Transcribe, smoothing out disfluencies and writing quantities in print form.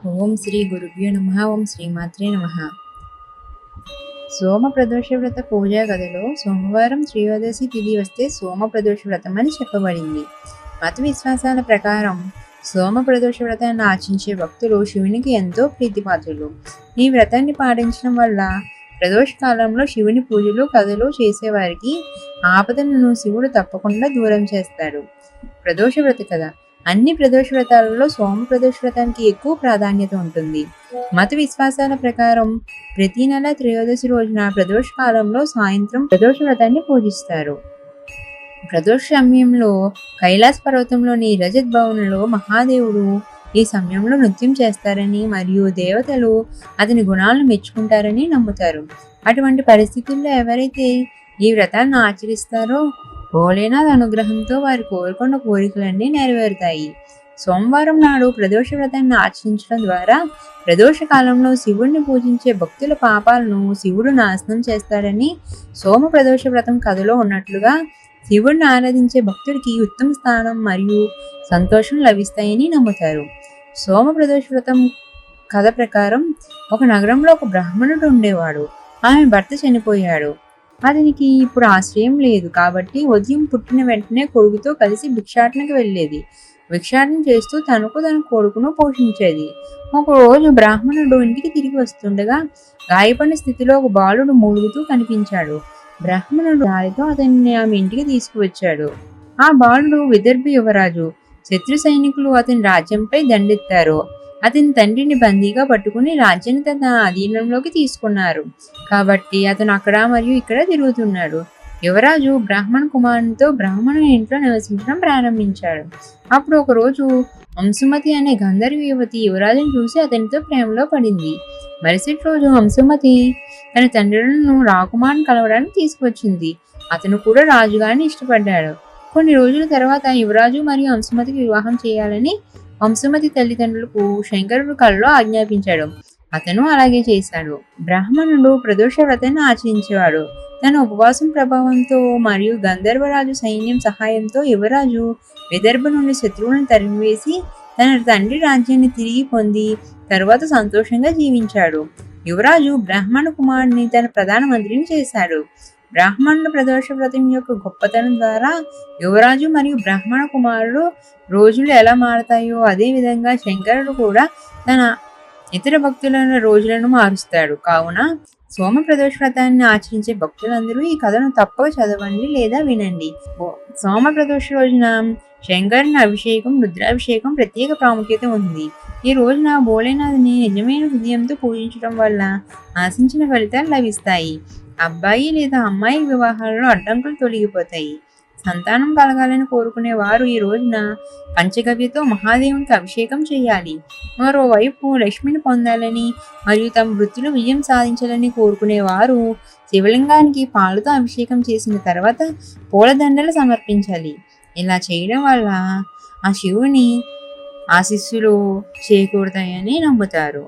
ఓం శ్రీ గురుభ్యో నమః. ఓం శ్రీమాత్రే నమః. సోమ ప్రదోష వ్రత పూజా గదిలో సోమవారం త్రయోదశి తిథి వస్తే సోమ ప్రదోష వ్రతం అని చెప్పబడింది. మత విశ్వాసాల ప్రకారం సోమ ప్రదోష వ్రతాన్ని ఆచరించే భక్తులు శివునికి ఎంతో ప్రీతిపాత్రులు. ఈ వ్రతాన్ని పాటించడం వల్ల ప్రదోష కాలంలో శివుని పూజలు కథలు చేసేవారికి ఆపదలను శివుడు తప్పకుండా దూరం చేస్తాడు. ప్రదోష వ్రత కథ. అన్ని ప్రదోష వ్రతాలలో సోమ ప్రదోష వ్రతానికి ఎక్కువ ప్రాధాన్యత ఉంటుంది. మత విశ్వాసాల ప్రకారం ప్రతి నెల త్రయోదశి రోజున ప్రదోష కాలంలో సాయంత్రం ప్రదోష వ్రతాన్ని పూజిస్తారు. ప్రదోష సమయంలో కైలాస పర్వతంలోని రజత్ భవనంలో మహాదేవుడు ఈ సమయంలో నృత్యం చేస్తారని మరియు దేవతలు అతని గుణాలను మెచ్చుకుంటారని నమ్ముతారు. అటువంటి పరిస్థితుల్లో ఎవరైతే ఈ వ్రతాన్ని ఆచరిస్తారో భోలేనాథ్ అనుగ్రహంతో వారు కోరుకున్న కోరికలన్నీ నెరవేరుతాయి. సోమవారం నాడు ప్రదోష వ్రతాన్ని ఆచరించడం ద్వారా ప్రదోష కాలంలో శివుడిని పూజించే భక్తుల పాపాలను శివుడు నాశనం చేస్తాడని సోమ ప్రదోష వ్రతం కథలో ఉన్నట్లుగా శివుడిని ఆరాధించే భక్తుడికి ఉత్తమ స్థానం మరియు సంతోషం లభిస్తాయని నమ్ముతారు. సోమ ప్రదోష వ్రతం కథ ప్రకారం ఒక నగరంలో ఒక బ్రాహ్మణుడు ఉండేవాడు. ఆమె భర్త చనిపోయాడు. అతనికి ఇప్పుడు ఆశ్రయం లేదు కాబట్టి ఉదయం పుట్టిన వెంటనే కొడుకుతో కలిసి భిక్షాటనకి వెళ్ళేది. భిక్షాటన చేస్తూ తనకు తన కొడుకును పోషించేది. ఒకరోజు బ్రాహ్మణుడు ఇంటికి తిరిగి వస్తుండగా గాయపడిన స్థితిలో ఒక బాలుడు మూలుగుతూ కనిపించాడు. బ్రాహ్మణుడు దారితో అతన్ని ఆమె ఇంటికి తీసుకువచ్చాడు. ఆ బాలుడు విదర్భ యువరాజు. శత్రు సైనికులు అతని రాజ్యంపై దండెత్తారు. అతని తండ్రిని బందీగా పట్టుకుని రాజ్యాన్ని తన అధీనంలోకి తీసుకున్నారు. కాబట్టి అతను అక్కడ మరియు ఇక్కడ తిరుగుతున్నాడు. యువరాజు బ్రాహ్మణ కుమారునితో బ్రాహ్మణుని ఇంట్లో నివసించడం ప్రారంభించాడు. అప్పుడు ఒకరోజు అంశుమతి అనే గంధర్వ యువతి యువరాజుని చూసి అతనితో ప్రేమలో పడింది. మరుసటి రోజు అంశుమతి తన తండ్రులను రాకుమారుని కలవడానికి తీసుకువచ్చింది. అతను కూడా రాజుగారిని ఇష్టపడ్డాడు. కొన్ని రోజుల తర్వాత యువరాజు మరియు అంశుమతికి వివాహం చేయాలని అంశుమతి తల్లిదండ్రులకు శంకరుడు కలలో ఆజ్ఞాపించాడు. అతను అలాగే చేశాడు. బ్రాహ్మణుడు ప్రదోష వ్రతాన్ని ఆచరించేవాడు. తన ఉపవాసం ప్రభావంతో మరియు గంధర్వరాజు సైన్యం సహాయంతో యువరాజు విదర్భ నుండి శత్రువులను తరిమివేసి తన తండ్రి రాజ్యాన్ని తిరిగి పొంది తరువాత సంతోషంగా జీవించాడు. యువరాజు బ్రాహ్మణ కుమారుని తన ప్రధానమంత్రిని చేశాడు. బ్రాహ్మణుల ప్రదోష వ్రతం యొక్క గొప్పతనం ద్వారా యువరాజు మరియు బ్రాహ్మణ కుమారుడు రోజులు ఎలా మారతాయో అదే విధంగా శంకరుడు కూడా తన ఇతర భక్తుల రోజులను మారుస్తాడు. కావున సోమ ప్రదోష వ్రతాన్ని ఆచరించే భక్తులందరూ ఈ కథను తప్పక చదవండి లేదా వినండి. సోమ ప్రదోష రోజున శంకరుని అభిషేకం రుద్రాభిషేకం ప్రత్యేక ప్రాముఖ్యత ఉంది. ఈ రోజున భోలేనాథుని నిజమైన హృదయంతో పూజించడం వల్ల ఆశించిన ఫలితాలు లభిస్తాయి. అబ్బాయి లేదా అమ్మాయి వివాహాలలో అడ్డంకులు తొలగిపోతాయి. సంతానం కలగాలని కోరుకునే వారు ఈ రోజున పంచగవ్యతో మహాదేవునికి అభిషేకం చేయాలి. మరోవైపు లక్ష్మిని పొందాలని మరియు తమ వృత్తిలో విజయం సాధించాలని కోరుకునే వారు శివలింగానికి పాలతో అభిషేకం చేసిన తర్వాత పూలదండలు సమర్పించాలి. ఇలా చేయడం వల్ల ఆ శివుని ఆశీస్సులు చేకూరుతాయని నమ్ముతారు.